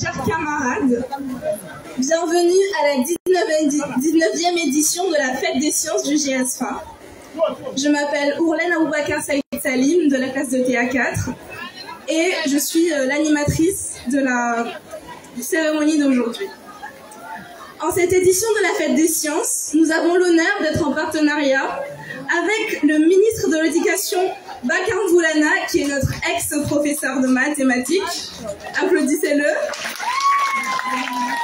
Chers camarades, bienvenue à la 19e édition de la Fête des Sciences du GSFA. Je m'appelle Ourlaine Aboubakar Saïd Salim de la classe de TA4 et je suis l'animatrice de la cérémonie d'aujourd'hui. En cette édition de la Fête des Sciences, nous avons l'honneur d'être en partenariat avec le ministre de l'Éducation, Bakar Mvoulana, qui est notre ex-professeur de mathématiques. Applaudissez-le.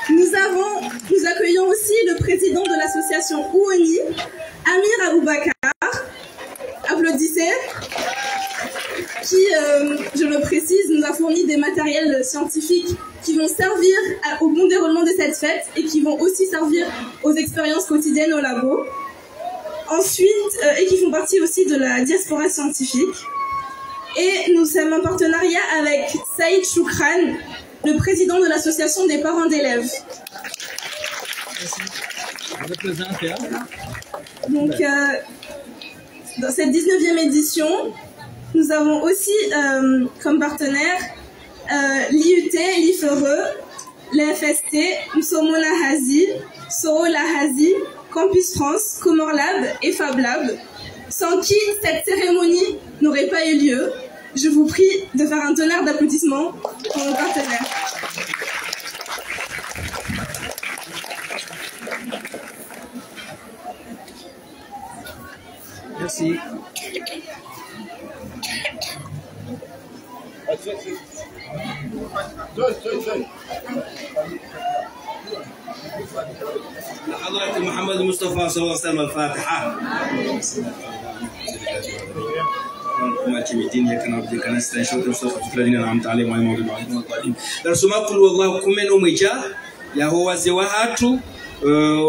Nous accueillons aussi le président de l'association Ouoni, Amir Aboubakar. Applaudissez. Qui, je le précise, nous a fourni des matériels scientifiques qui vont servir au bon déroulement de cette fête et qui vont aussi servir aux expériences quotidiennes au labo. Ensuite, et qui font partie aussi de la diaspora scientifique. Et nous sommes en partenariat avec Saïd Choukran, le président de l'association des parents d'élèves. Donc, dans cette 19e édition, nous avons aussi comme partenaires l'IUT, l'IFRE, l'FST, Msomona Hazi, Sorola Hazi, Campus France, Comorlab et FabLab, sans qui cette cérémonie n'aurait pas eu lieu. Je vous prie de faire un tonnerre d'applaudissements pour nos partenaires. Merci. حضرة محمد مصطفى صلى الله عليه وسلم الفاتحة. مالك يوم الدين إياك نعبد وإياك نستعين اهدنا الصراط الذين أنعمت عليهم غير المغضوب عليهم ولا الضالين. Darasoma kul wallahu kumeno mwija yaho wazee wa hatu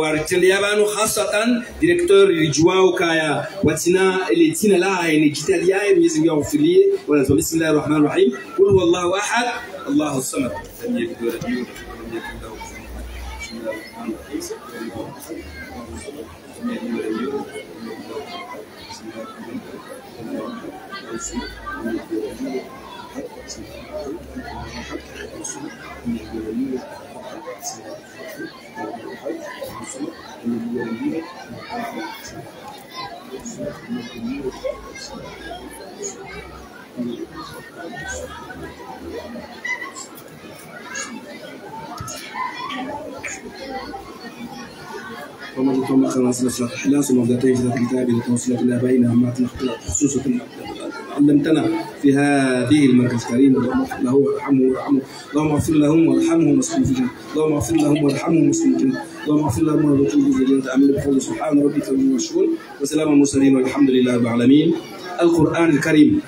waritendea abantu hasatan directeur rijuao kaya watina ile tina la ni jitali yae Mwenyezi Mungu awafilie wala bismillahir rahmanir rahim kul wallahu ahad Allahus samad lam yalid wa lam yulad wa lam yakul lahu ومن يطمع خلاص نصلح حلاس ومفضتين في الكتاب لتوصلت إلى بينها ما تنخطئ خصوصا علمتنا في هذه المركز الكريم اللهم اغفر له وارحمه وارحمه اللهم اغفر لهم وارحمهم واسكن في الجنة اللهم اغفر لهم وارحمهم واسكن في الجنة اللهم اغفر لهم وارحمهم في الجنة آمين بفضل سبحان ربك رب العزة عما يصفون وسلام على المرسلين والحمد لله رب العالمين. القرآن الكريم.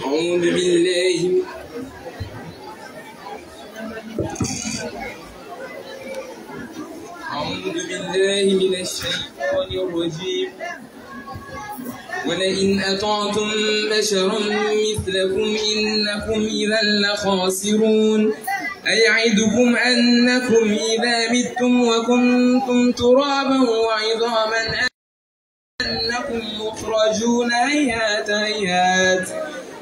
أعوذ بالله من الشيطان الرجيم ولئن أطعتم بشرا مثلكم إنكم إذا لخاسرون أيعدكم أنكم إذا متم وكنتم ترابا وعظاما أنكم مخرجون هيهات هيهات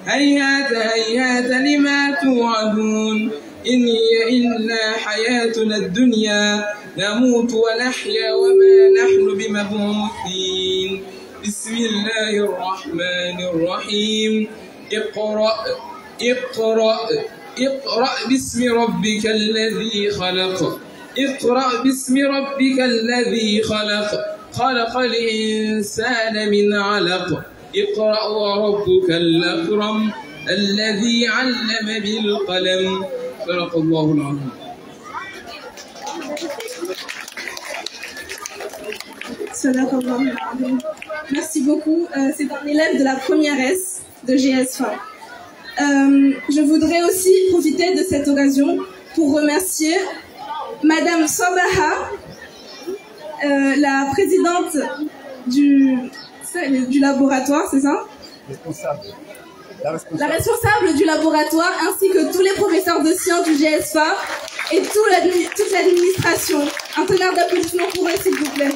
هيهات هيهات لما توعدون إن هي إلا حياتنا الدنيا نموت ونحيا وما نحن بمبعوثين. بسم الله الرحمن الرحيم. اقرأ اقرأ اقرأ باسم ربك الذي خلق اقرأ باسم ربك الذي خلق خلق الإنسان من علق اقرأ وربك الأكرم الذي علم بالقلم صدق الله العظيم. Merci beaucoup. C'est un élève de la première S de GSFA. Je voudrais aussi profiter de cette occasion pour remercier Madame Sabaha, la présidente du laboratoire, c'est ça? La responsable du laboratoire, ainsi que tous les professeurs de sciences du GSFA et toute l'administration. Un tonnerre d'applaudissements pour eux, s'il vous plaît.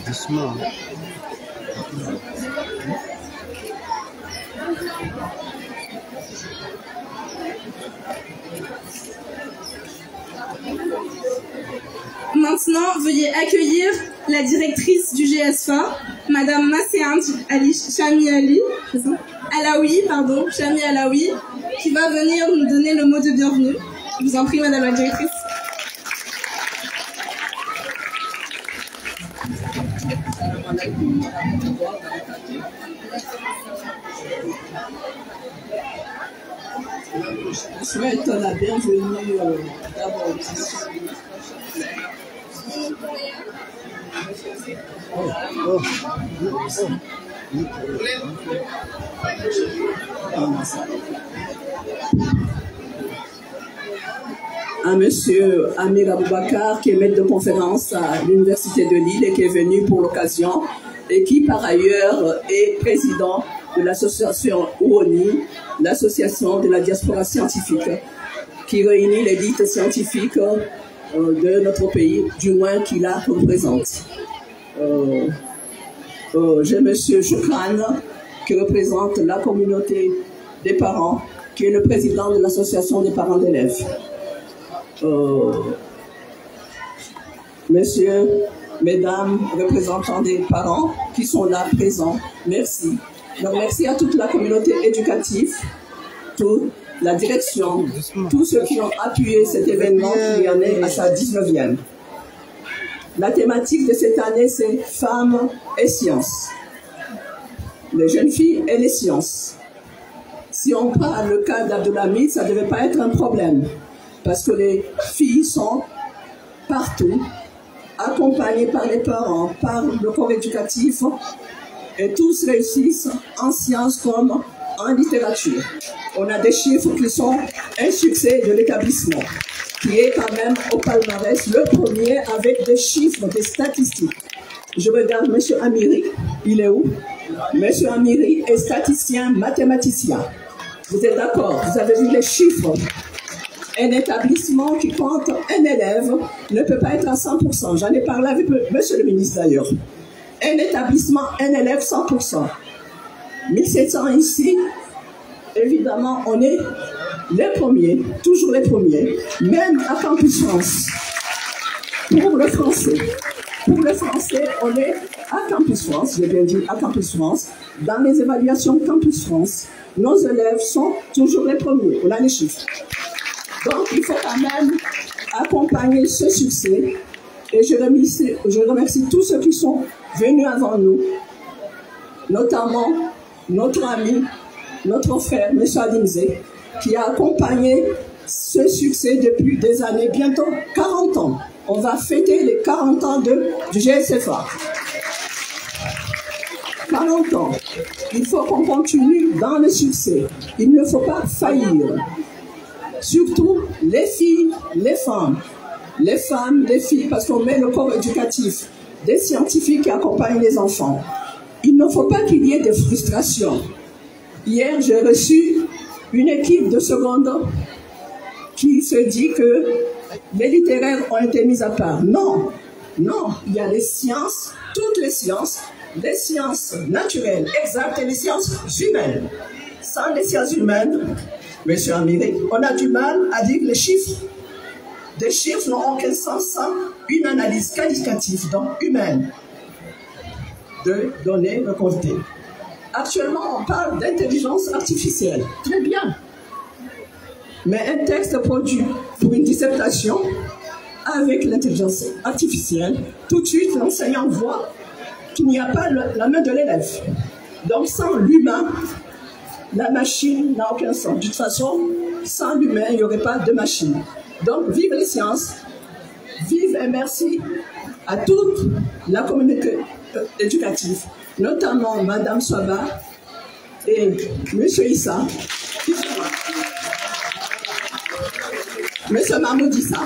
Doucement. Maintenant, veuillez accueillir la directrice du GSFA, Madame Masséand Chami Alaoui, qui va venir nous donner le mot de bienvenue. Je vous en prie, Madame la directrice. Je souhaite la bienvenue d'abord. À Monsieur Amir Aboubakar, qui est maître de conférence à l'Université de Lille et qui est venu pour l'occasion, et qui par ailleurs est président de l'association OONI, l'association de la diaspora scientifique, qui réunit l'élite scientifique de notre pays, du moins qui la représente. J'ai M. Choukran, qui représente la communauté des parents, qui est le président de l'association des parents d'élèves. Messieurs, mesdames, représentants des parents qui sont là présents, merci. Donc merci à toute la communauté éducative, toute la direction, tous ceux qui ont appuyé cet événement qui en est à sa 19e. La thématique de cette année, c'est femmes et sciences. Les jeunes filles et les sciences. Si on prend le cas d'Abdelhamid, ça ne devait pas être un problème, parce que les filles sont partout, accompagnées par les parents, par le corps éducatif, et tous réussissent en sciences comme en littérature. On a des chiffres qui sont un succès de l'établissement, qui est quand même au palmarès le premier avec des chiffres, des statistiques. Je regarde M. Amiri, il est où? M. Amiri est statisticien, mathématicien. Vous êtes d'accord? Vous avez vu les chiffres? Un établissement qui compte un élève ne peut pas être à 100%. J'en ai parlé avec M. le ministre d'ailleurs. Un établissement, un élève 100%. 1700 ici, évidemment, on est les premiers, toujours les premiers, même à Campus France. Pour le français, on est à Campus France, j'ai bien dit à Campus France, dans les évaluations Campus France, nos élèves sont toujours les premiers, on a les chiffres. Donc, il faut quand même accompagner ce succès. Et je remercie tous ceux qui sont venus avant nous, notamment notre ami, notre frère, M. Adimze, qui a accompagné ce succès depuis des années, bientôt 40 ans. On va fêter les 40 ans du GSFA. 40 ans. Il faut qu'on continue dans le succès. Il ne faut pas faillir. Surtout les filles, les femmes. Les femmes, les filles, parce qu'on met le corps éducatif, des scientifiques qui accompagnent les enfants. Il ne faut pas qu'il y ait des frustrations. Hier, j'ai reçu une équipe de seconde qui se dit que les littéraires ont été mis à part. Non, non, il y a les sciences, toutes les sciences naturelles, exactes et les sciences humaines. Sans les sciences humaines, M. Amiri, on a du mal à dire les chiffres. Des chiffres n'ont aucun sens sans une analyse qualitative, donc humaine, de données récoltées. Actuellement, on parle d'intelligence artificielle. Très bien. Mais un texte produit pour une dissertation avec l'intelligence artificielle, tout de suite, l'enseignant voit qu'il n'y a pas la main de l'élève. Donc, sans l'humain, la machine n'a aucun sens. De toute façon, sans l'humain, il n'y aurait pas de machine. Donc, vive les sciences, vive et merci à toute la communauté éducative, notamment Mme Swaba et M. Issa, M. Mamoudissa.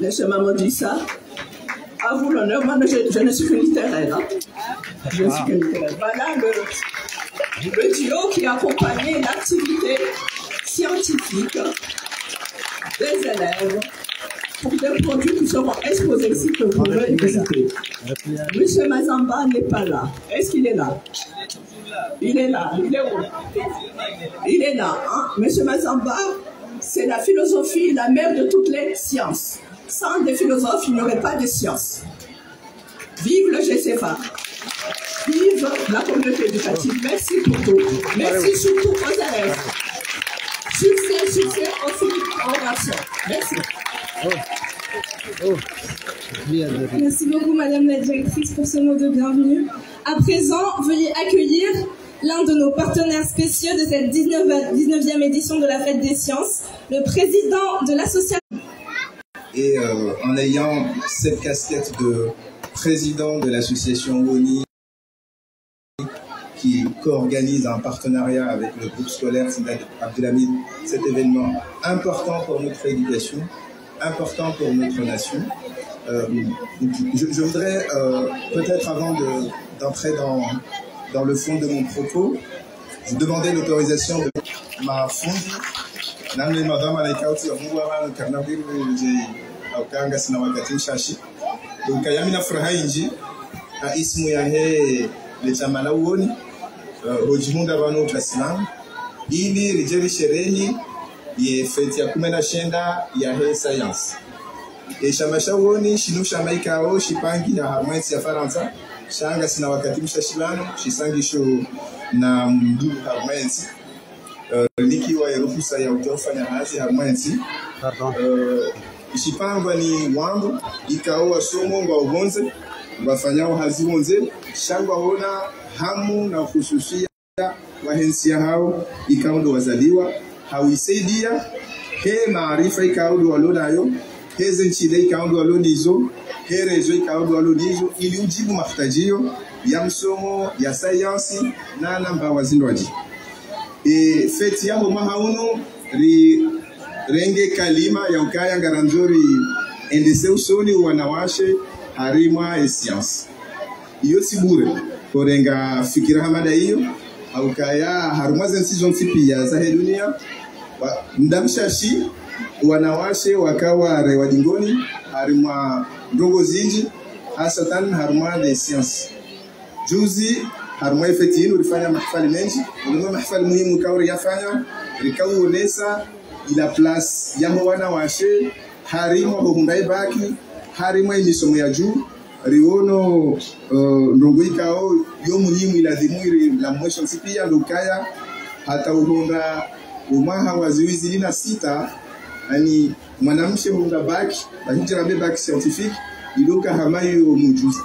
M. Mamoudissa, à vous l'honneur, moi je ne suis que littéraire. Hein. Voilà le duo qui accompagnait l'activité scientifique des élèves pour des produits qui seront exposés ici que vous pouvez visiter. Monsieur Mazamba n'est pas là. Est-ce qu'il est là? Il est là. Il est où? Il est là. Hein? Monsieur Mazamba, c'est la philosophie, la mère de toutes les sciences. Sans des philosophes, il n'y aurait pas de sciences. Vive le GCFA. Vive la communauté éducative. Merci pour tout. Merci surtout aux élèves. Succès aussi aux nations. Merci. Merci beaucoup, Madame la Directrice, pour ce mot de bienvenue. À présent, veuillez accueillir l'un de nos partenaires spéciaux de cette 19e édition de la Fête des Sciences, le président de l'association. Et en ayant cette casquette de président de l'association ONI, qui co-organise en partenariat avec le groupe scolaire Sidi Abdelhamid cet événement important pour notre éducation, important pour notre nation. Je voudrais peut-être avant d'entrer dans le fond de mon propos, vous demander l'autorisation de ma fundi. Namne madame anaikauti amugwa na karnabiru je aukanga sina wakati mshashi. Ukayami na furaha inji ismu ya he le chama la uoni hojimunda bano utasilamu ili rijeri sherehi ye feti ya 19 ya he science. Shamasha uoni shinu shamaikao shipangi ya harmwensi ya Faransa shanga sina wakati mshashilano shisangisho na mdu harmwensi likiwa ruhusa ya utofanya hazi harmwensi ishipangwa ni wangu ikaoa somo ngwa ubonze wafanyao hazi bonze shangwa hona hamu na khususia wahensia hao ikaundo wazaliwa hawisaidia he maarifa ikaundo walonayo heze nchile ikaundo walonizo herezo ikaundo walonizo ili ujibu mahitajio ya msomo ya sayansi na namba wazindwaji. Feti yaho mahauno renge kalima ya ukaya ngaranzori endese usoni wanawashe harima science. Iyo sibure korenga fikira hamada hiyo aukaya harumaze nsizo mfipi ya zahe dunia ndamshashi wanawashe wakawa rewadingoni harima ndongo zinji hasatan haruma de science. Juzi haruma feti hino rifanya mahfali menji ulima mahfali muhimu kauri yafanya rikauonesa ila plus yaho wanawashe harima hohundai baki harima imisomo ya juu riono ndongo ikao yo muhimu ila dhimwiri la mwesho msipia lukaya hata uhonda umaha waziwizi lina 6 ani mwanamshe honda baki bahijirabe baki scientifique iluka hamayo mujuzi.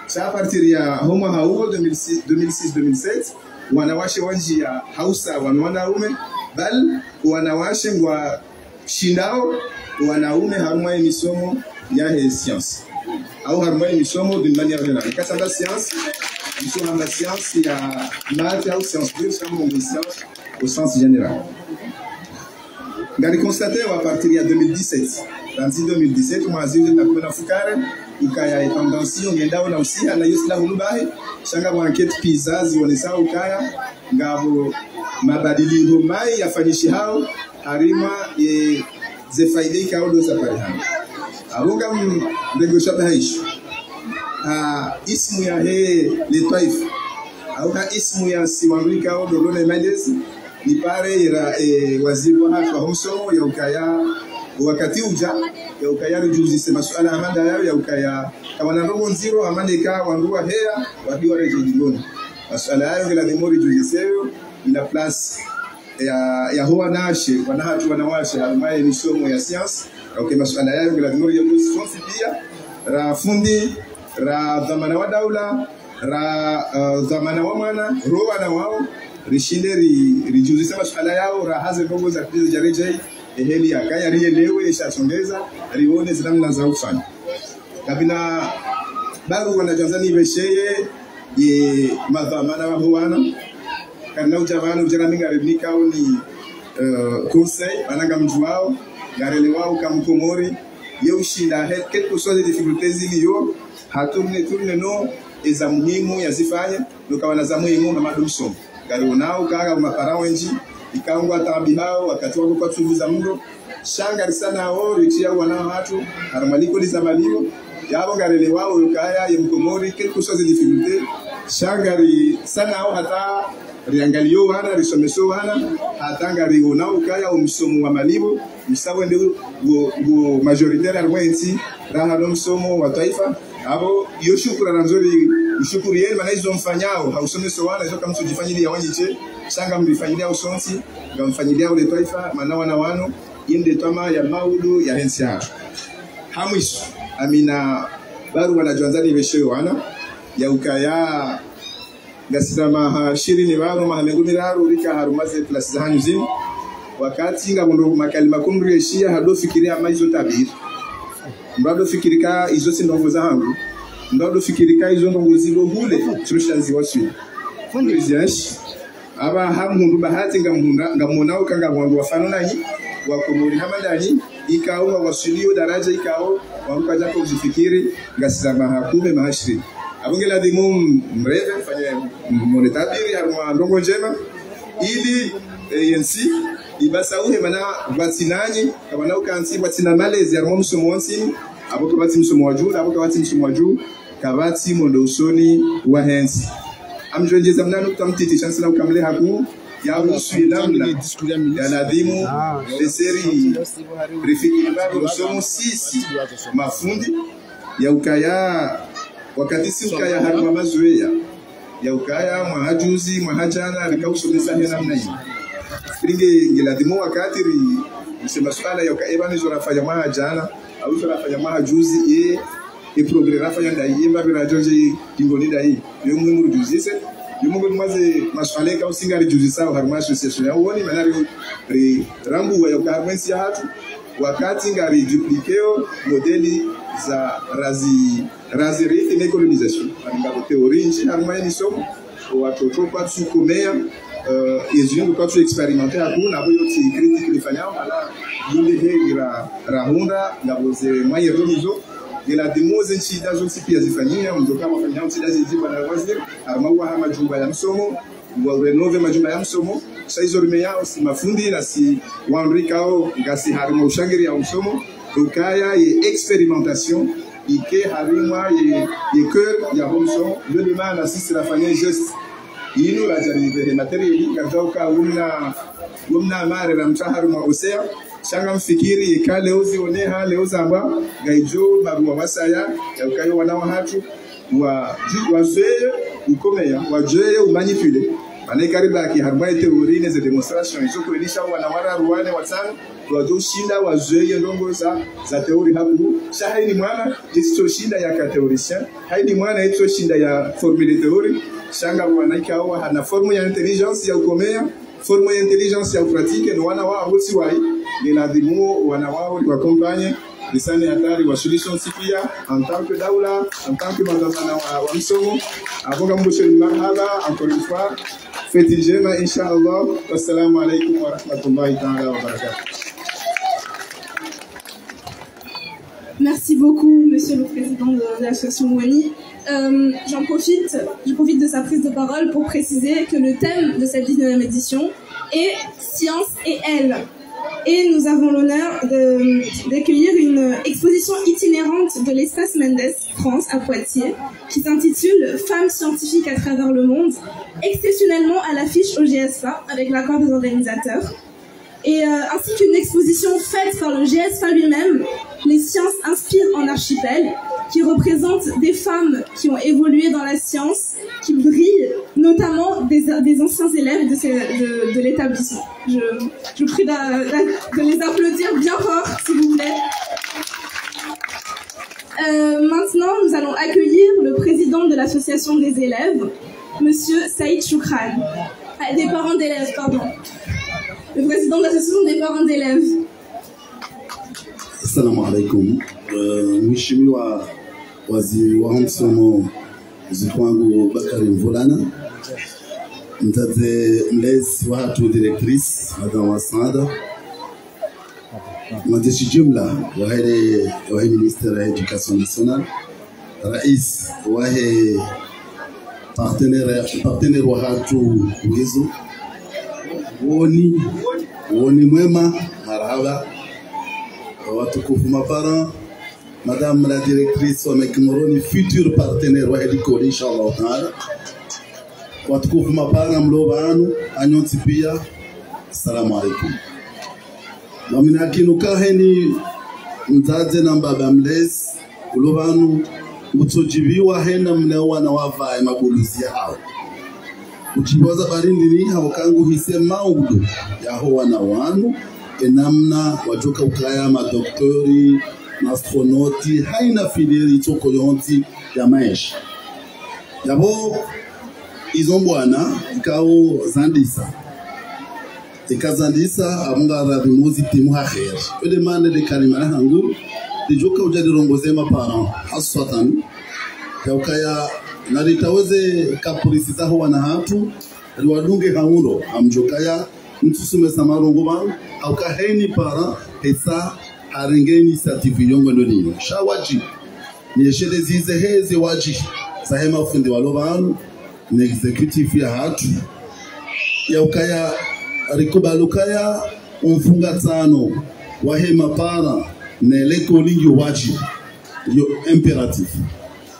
Sa partir ya homa hauo 2006-2007 wanawashe wanji ya hausa wanaume bal wanawashe ngwa shindao wanaume haruma emisomo ya he science au haruma emisomo d'une manière générale. Kasa la science misomo la science ya maths au science dure comme de science au sens général. Ngari constaté à partir ya 2017 dans 2017 mwaziwe na kuna fukare ukaya tendansi ngenda na usiha na yosla hulubahi shanga wa enquête PISA zionesa ukaya ngabo mabadiliko mai yafanyishi hao harima zefaide kaudo safari hano abuga ndego shabe haishu ismu ya he le taif au ismu ya siwanguli kaudo lone Mendes ni pare ira waziri wa hapa hosomo ya ukaya wakati uja ya ukaya rujuzi masuala amanda yao ya ukaya kama na robo nziro amandika wandua hea wadiwa rejidingoni masuala yao ngela demori juziseyo ina place ya huwa nashe wanahatu wanawashe harumaye misomo ya science okay masuala yao ngela demori ya juziseyo pia ra fundi ra dhamana wa daula ra dhamana wa mwana roba na wao rishinde rijuzisa masuala yao ra haze bongo za krizo jarejei eheli akaya rielewe ishachongeza rione zinamna za ufanya kabila baru wana Tanzania besheye ye madhamana wa huana kana ujavana ujaraminga rebnika ni conseil ananga mjuao garele wao kamkomori ye ushinda quelque chose de difficultés iliyo hatumne tourne no eza muhimu yazifanye nukawana za muhimu na madumsomo gari unao kaga mapara wenji ikangwa tabi hao wakati wako kwa tuvuza mndo shangari sana hao ritia wana watu haramaliko lizamalio yabo garele wao yukaya yemkomori quelque chose de difficulté shangari sana hao hata riangalio wana risomeso wana hata ngari unao kaya umsomo wa malibo msabo ndio go majoritaire alwenzi raha no msomo wa taifa abo yo shukrani nzuri mshukuru yeye maana hizo mfanyao hausomeso wana hizo kama tujifanyilia wanyiche shanga mlifanyilia usonsi ngamfanyilia ule taifa maana wana wano inde tama ya maudu ya hensia hamwisu amina baru wanajuanzani besho wana ya ukaya gasirama hashirini baro mahamegumi raro rika harumaze plus za hanuzini wakati ngabondo makalima kumri yeshia hado fikiria maizo tabiri mbado fikirika izo sindongo za hangu mbado fikirika izo ndongo zilo hule turushanzi wasu fundiziash aba hamundu bahati ngamunao kanga wangu wafano nani wakomori hamadani ikao wasulio daraja ikao wampaja kwa kujifikiri gasirama hakume mahashiri abongela dimu mreve fanya monetabiri haruma ndongo njema ili yensi ibasa uhe mana batsinani kabana ukansi batsina malezi haruma msomo wansini aboka batsi msomo waju aboka batsi msomo waju kabati mondo usoni wa hensi amjonjeza mnano kutamtiti chancellor ukamle haku ya usuye namna ya nadimu leseri rifiki bado msomo sisi mafundi ya ukaya wakati si ukaya haruma mazoea ya ukaya mwahajuzi mwahajana rikausomesa hena namna hii Pringe ngiladimo wakati msema swala ya ukaya nizo rafanya mwahajana au zo rafanya mwahajuzi e progrès rafanya ndai mba birajoje kingoni dai yo mwe murujuzise yo mwe mwaze maswala ka usinga rijuzisa haruma association ya uoni manari rambu ya ukaya mwensi ya hatu wakati ngari duplikeo modeli za razirite na colonisation ngabo teorie nji haruma ni somo watoto kwa tukomea ezungu kwa tu expérimenter hakuna abo yoti critique lifanyao ala yule gira rahunda ngabo ze mwaye ronizo ila demoze nchi dazo sipia zifanyia mzoka mafanyao nchi dazo ziba na wazir haruma wa hama jumba ya msomo wa renove majumba ya msomo saizo rimeyao si mafundi na si wanrikao ngasi haruma ushangiri ya msomo ukaya ye expérimentation ike harima ye cœur ya homso le demain assiste la famille juste ino la jaribe matériel katoka umna mare na mtaharuma osea shanga mfikiri ikale ozi oneha leo zamba gaijo barua wasaya ya ukayo wana wahatu wa zeye ukomea wa zeye umanipule Mane kariba ki harba teorie ne demonstration izo kuelisha wanawara ruwane watano wajo shinda wazoye ndongo za teori hapo shahidi mwana isto shinda ya cateoricien haidi mwana isto shinda ya formule teori shanga wanaika hao hana forme ya intelligence ya ukomea forme ya intelligence ya pratique no wana wao wosi wai ni lazima wana wao wa compagnie lisani hatari wa solution sipia en tant que daula en tant que madamana wa msomo aboga mboshe marhaba encore une fois faites jema inshallah wassalamu alaykum wa rahmatullahi ta'ala wa barakatuh. Merci beaucoup, Monsieur le Président de l'association Ouani. Je profite de sa prise de parole pour préciser que le thème de cette 19e édition est Science et elle. Et nous avons l'honneur d'accueillir une exposition itinérante de l'Espace Mendes France à Poitiers qui s'intitule Femmes scientifiques à travers le monde, exceptionnellement à l'affiche au GSFA avec l'accord des organisateurs. Et ainsi qu'une exposition faite par le GSFA lui-même, Les sciences inspirent en archipel, qui représente des femmes qui ont évolué dans la science, qui brillent, notamment des anciens élèves de l'établissement. Je prie de les applaudir bien fort, s'il vous plaît. Maintenant, nous allons accueillir le président de l'association des élèves, Monsieur Saïd Choukran. Des parents d'élèves, pardon. Le président de l'association des parents d'élèves. Assalamu alaikum. Mheshimiwa waziri wa msomo Zikwangu Bakari Mvulana, mtate mlezi watu directrice Madam Wasada, mwandishi jumla wa minister ya education national, rais wa partenaire wa hatu uwezo woni mwema marhaba watukufu maparents, madame la directrice wa Mekimoroni, futur partenaire wa Edicol inshallah taala, watukufu maparents mlobanu anyonti pia, assalamu alaikum. Namina kinuka heni mzaze na baba mlezi ulobanu utojibiwa hena mlewa na wavae mabuluzi hao uchiboza barindi ni hao kangu hise maudu ya hoa na wanu enamna wajoka ukaya madoktori na astronauti haina fideli itoko yonti ya maisha yabo izombwana ikao zandisa ikazandisa amunga rabimuzi timu hakhir ode mane de kalimana hangu dijoka ujadi rongoze mapara haswatan yaukaya naritaweze kapurisita ho wana hatu riwadunge haundo amjokaya mtusume samarongo bangu au kaheni para hesa harengeni satifiyongo ndoni shawaji nieshede zize heze waji sahema fundi walobanu ni executive ya hatu yaukaya rikubalukaya umfunga tano wahema para neleko lingi waji yo imperatif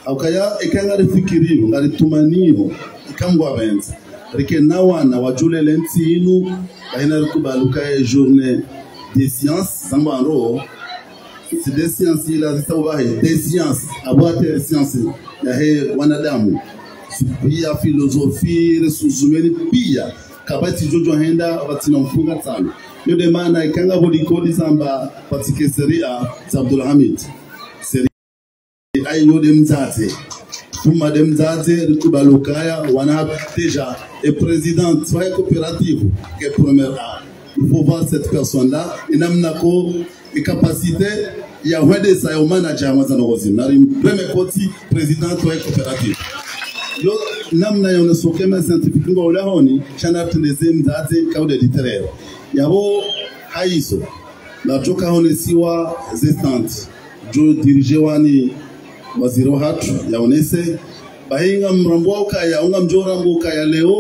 aukaya ikanga rifikiriyo ngari tumanio ikangwa benza rike nawana wajule lenti inu bahina rikubalukaya journée des sciences zambaro c'est des sciences ila zitawahi des sciences abwate sciences ya he wanadamu pia filosofi resuzumeni pia kabati jojo henda batina mfunga tano yode maana ikanga bodi kodi samba patike seria za Abdul Hamid seria ayo de mzate kuma de mzate rikubalukaya wana déjà et présidente soit coopérative que première A il faut voir cette personne là inamnako et capacité ya wede sa yo manager mazano gozi nari premier koti président soit coopérative yo namna yo nasokema scientifique ngo lahoni chana tuneze mzate kaude littéraire yabo haiso la joka honesiwa zestant jo dirige wani waziri wa hatu yaonese bahinga mrambo ukaya unga mjora mboka ya leo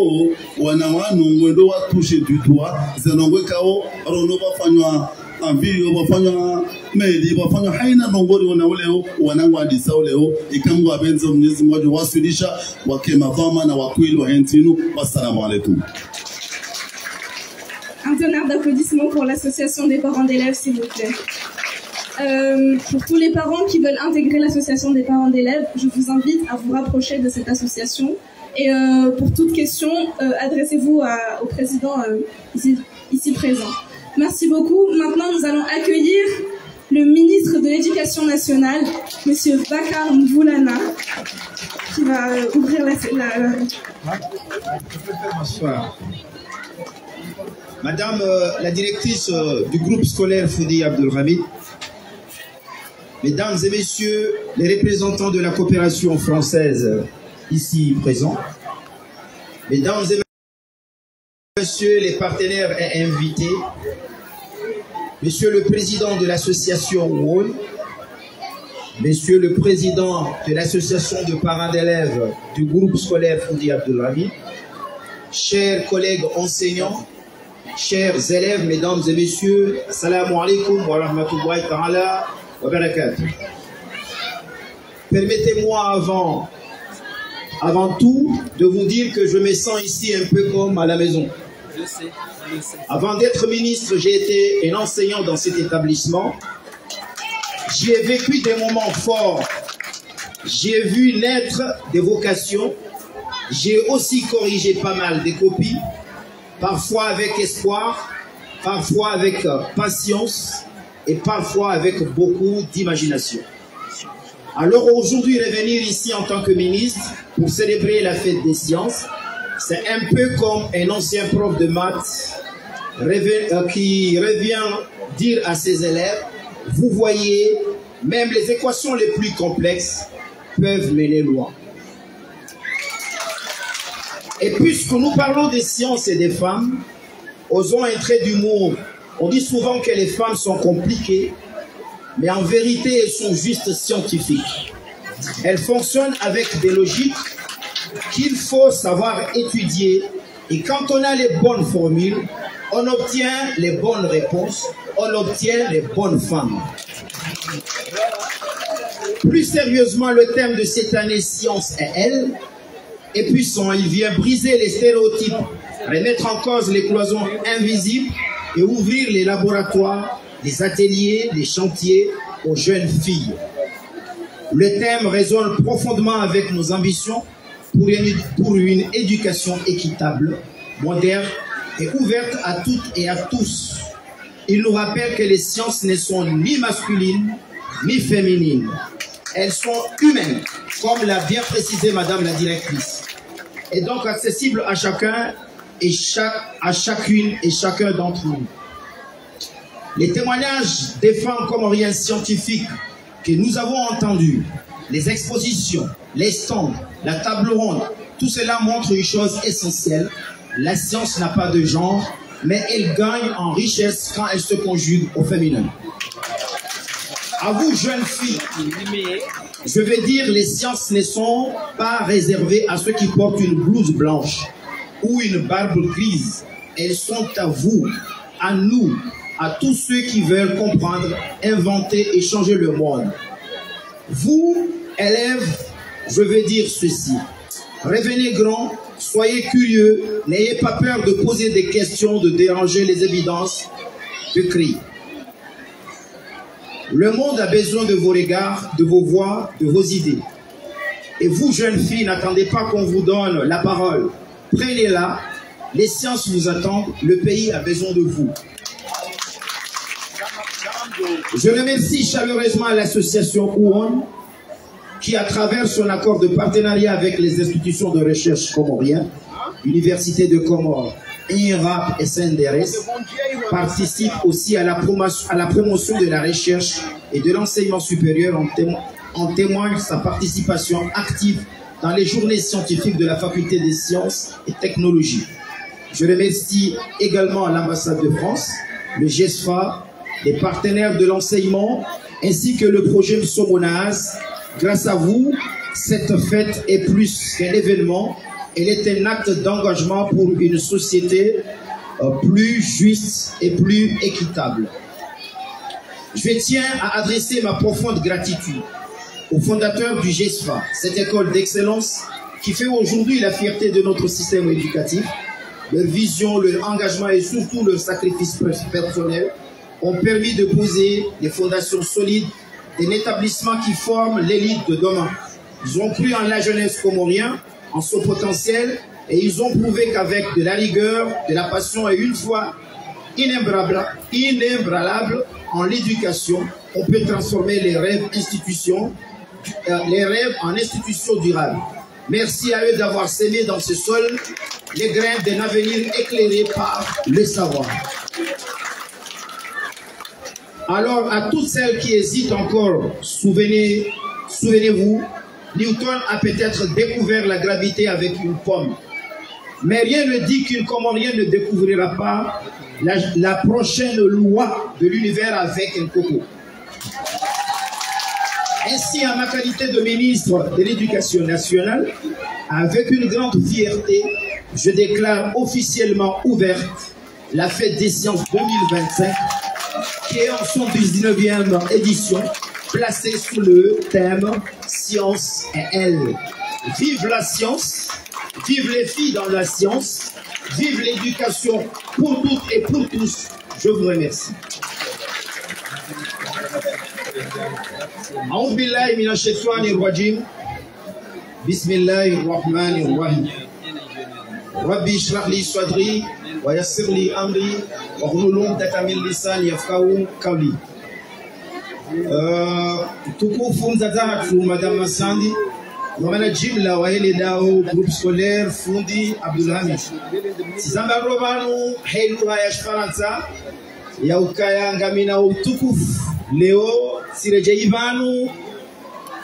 wana wanu mwendo watushe dutwa zenongwe kao rono bafanywa ambiyo bafanywa meli bafanywa haina nongori wana leo wanangu adisa leo ikangu abenzo Mwenyezi Mungu wasilisha wakema vama na wakwili wa hentinu. Wassalamu alaikum. Un tonnerre d'applaudissements pour l'association des parents d'élèves, s'il vous plaît. Pour tous les parents qui veulent intégrer l'association des parents d'élèves, je vous invite à vous rapprocher de cette association. Et pour toute question, adressez-vous au président ici présent. Merci beaucoup. Maintenant, nous allons accueillir le ministre de l'Éducation nationale, M. Bakar Mvoulana, qui va ouvrir la... Bonsoir. Madame la directrice du groupe scolaire Foudi Abdelhamid, Mesdames et Messieurs les représentants de la coopération française ici présents, Mesdames et Messieurs les partenaires et invités, Monsieur le Président de l'association WON, Monsieur le Président de l'association de parents d'élèves du groupe scolaire Foudi Abdelhamid, chers collègues enseignants, chers élèves, Mesdames et Messieurs, Assalamu alaikum wa rahmatullahi ta'ala wa barakatuh. Permettez-moi avant tout de vous dire que je me sens ici un peu comme à la maison. Je sais. Avant d'être ministre, j'ai été un enseignant dans cet établissement. J'y ai vécu des moments forts. J'ai vu naître des vocations. J'ai aussi corrigé pas mal de copies, parfois avec espoir, parfois avec patience et parfois avec beaucoup d'imagination. Alors aujourd'hui, revenir ici en tant que ministre pour célébrer la fête des sciences, c'est un peu comme un ancien prof de maths qui revient dire à ses élèves, vous voyez, même les équations les plus complexes peuvent mener loin. Et puisque nous parlons des sciences et des femmes, osons un trait d'humour. On dit souvent que les femmes sont compliquées, mais en vérité, elles sont juste scientifiques. Elles fonctionnent avec des logiques, qu'il faut savoir étudier, et quand on a les bonnes formules, on obtient les bonnes réponses, on obtient les bonnes femmes. Plus sérieusement, le thème de cette année, Science et elle, est puissant. Il vient briser les stéréotypes, remettre en cause les cloisons invisibles et ouvrir les laboratoires, les ateliers, les chantiers aux jeunes filles. Le thème résonne profondément avec nos ambitions pour une éducation équitable, moderne et ouverte à toutes et à tous. Il nous rappelle que les sciences ne sont ni masculines ni féminines. Elles sont humaines, comme l'a bien précisé Madame la directrice, et donc accessibles à chacun et à chacune et chacun d'entre nous. Les témoignages des femmes comoriennes scientifiques que nous avons entendus, les expositions, les stands, la table ronde, tout cela montre une chose essentielle. La science n'a pas de genre, mais elle gagne en richesse quand elle se conjugue au féminin. À vous, jeunes filles, je vais dire, les sciences ne sont pas réservées à ceux qui portent une blouse blanche ou une barbe grise. Elles sont à vous, à nous, à tous ceux qui veulent comprendre, inventer et changer le monde. Vous, élèves, je vais dire ceci. Revenez grand, soyez curieux, n'ayez pas peur de poser des questions, de déranger les évidences, de crier. Le monde a besoin de vos regards, de vos voix, de vos idées. Et vous, jeunes filles, n'attendez pas qu'on vous donne la parole. Prenez-la, les sciences vous attendent, le pays a besoin de vous. Je remercie chaleureusement l'association Ouon, qui, à travers son accord de partenariat avec les institutions de recherche comoriennes, Université de Comores, INRAP et CNDRS, participe aussi à la promotion de la recherche et de l'enseignement supérieur. En témoigne sa participation active dans les journées scientifiques de la Faculté des sciences et technologies. Je remercie également l'ambassade de France, le GESFA, les partenaires de l'enseignement, ainsi que le projet Msomonaz. Grâce à vous, cette fête est plus qu'un événement, elle est un acte d'engagement pour une société plus juste et plus équitable. Je tiens à adresser ma profonde gratitude aux fondateurs du GESFA, cette école d'excellence qui fait aujourd'hui la fierté de notre système éducatif. Leur vision, leur engagement et surtout leur sacrifice personnel ont permis de poser des fondations solides d'un établissement qui forme l'élite de demain. Ils ont cru en la jeunesse comorienne, en son potentiel, et ils ont prouvé qu'avec de la rigueur, de la passion et une foi inébranlable en l'éducation, on peut transformer les rêves en institutions durables. Merci à eux d'avoir sémé dans ce sol les graines d'un avenir éclairé par le savoir. Alors, à toutes celles qui hésitent encore, souvenez-vous, Newton a peut-être découvert la gravité avec une pomme. Mais rien ne dit qu'une Comorienne ne découvrira pas la prochaine loi de l'univers avec un coco. Ainsi, en ma qualité de ministre de l'Éducation nationale, avec une grande fierté, je déclare officiellement ouverte la Fête des Sciences 2025, qui est en son 19e édition, placée sous le thème « Science et elle ». Vive la science, vive les filles dans la science, vive l'éducation pour toutes et pour tous. Je vous remercie. أعوذ بالله من الشيطان الرجيم بسم الله الرحمن الرحيم ربي اشرح لي صدري ويسر لي أمري واحلل عقدة من لساني يفقهوا قولي. Tukufu mzazatu Madame Masandi, mwana jimla wa ile dao groupe scolaire Fundi Abdulhamid. Sizamba robanu helu ya Faransa ya ukaya ngamina utukufu leo sireje Ivanu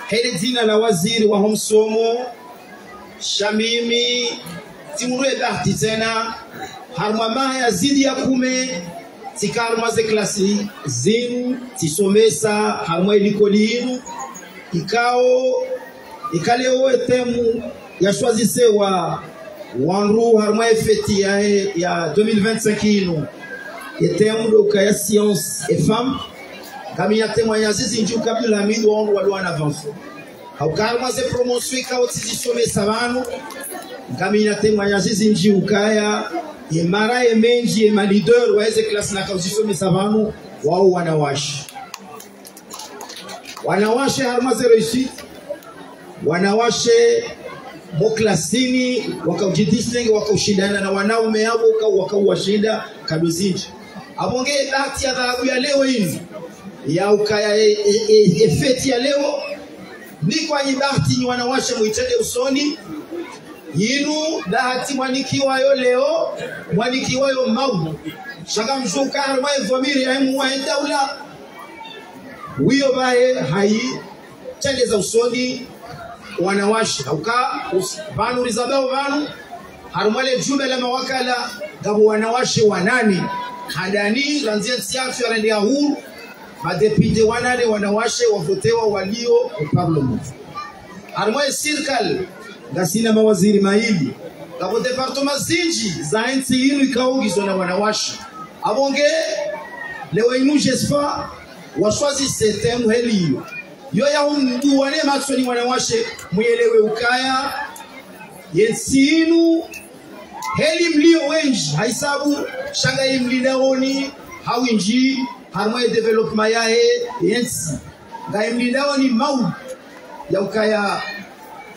hele zina la waziri wa homsomo Shamimi timurwe bahati tena harmama ya zidi ya kume tikarma ze klasi zinu tisomesa harma ilikoli inu ikao ikaleo etemu ya choisissé wa wanru harma feti ya 2025 ino était un doka ya science et femme kami ya témoignage zinju kabila hamidu wangu wali en avance au karma ze promotion ka otizisome sabanu kami ya témoignage zinju ukaya ye mara ye menji ye ma leader wa eze class na ka otizisome sabanu wao wanawashe harma ze réussite wanawashe moklasini wakaujidisnenge wakaushindana na wanaume hao wakauwashinda kaduzinji abonge bahati ya dhahabu ya leo hii ya ukaya efeti ya leo ni kwa bahati ni wanawashe muitende usoni yinu bahati mwanikiwayo leo mwanikiwayo mau shaka mshuka harma vamiri ya mwa daula wiyo bae hai tende za usoni wanawashi uka banu rizabao banu harumale jumbe la mawakala gabu wanawashi wanani hadani ranzia siafu ya ndia huru madepite wanane wanawashe wafotewa walio parliament harumale circle gasina mawaziri maili gabu departement zinji za nchi hinu ikaungizwa na wanawashi abonge leo inu jesfa washwazi setemu heliyo yo ya mdu wane maksoni wanawashe mwelewe ukaya yensinu heli mlio wenji haisabu shanga imlidaoni hawinji harmoye development yae yensi ga imlidaoni mau ya ukaya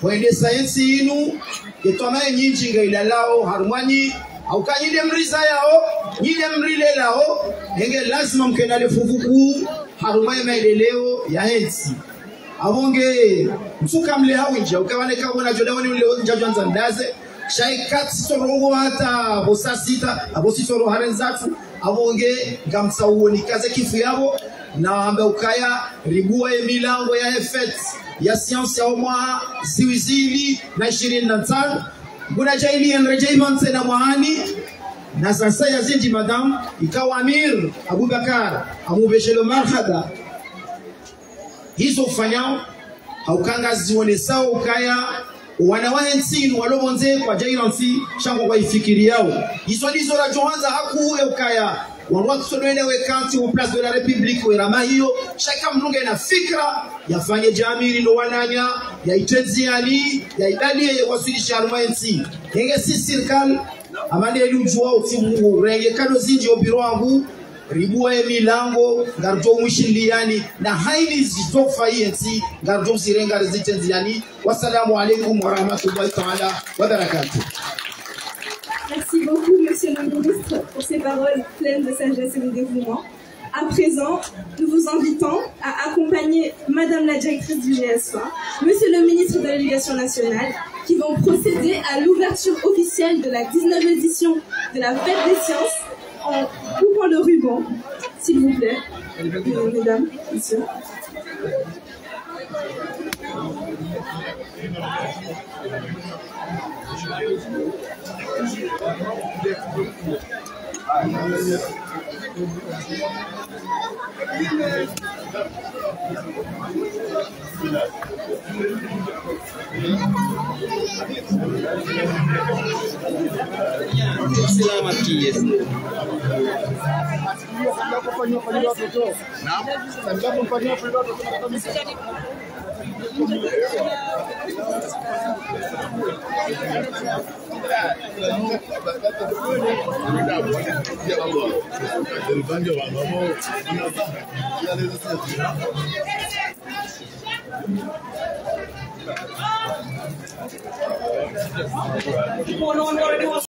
wende sayensi inu ketwamaye nyinji nga ilalao harmoni au kanyide mriza yao nyide mrile lao henge lazima mkenale fufuku harumaye maendeleo ya hensi abonge msuka mle hawinja ukawane kabona jodawani ule njajwa nzandaze shaikati sorongo hata bosasita abosisoro harenzatu abonge ngamsa uoni kaze kifu yabo na ambe ukaya ribua milango ya effect ya science ya omwa siwizili na 25 nguna jaili enrejaiman na mwani na sasa yazidi madam ikawa Amir Abubakar amubeshelo marhaba hizo kufanya haukanga zione sawa ukaya wanawahensi walobonze kwa jairansi shango kwa ifikiri yao hizo ndizo la johanza haku ukaya wanwa kusonwene wekanti au place de la République we rama hiyo shaka mrunge na fikra yafanye jamiri no wananya ya itenziani ya idali ya wasilisha almaensi henge si serikali amande lujua utimu renge kado zinji obiro wangu ribua milango ngarjo mwishiliani na haili zitofa yensi ngarjo sirenga rezitenziani. Wassalamu alaikum wa rahmatullahi ta'ala wa barakatuh. Merci beaucoup, Monsieur le Ministre, pour ces paroles pleines de sagesse et de dévouement. À présent, nous vous invitons à accompagner Madame la directrice du GSA, Monsieur le Ministre de l'Éducation nationale, qui vont procéder à l'ouverture officielle de la 19e édition de la Fête des Sciences en coupant le ruban, s'il vous plaît, mesdames, messieurs.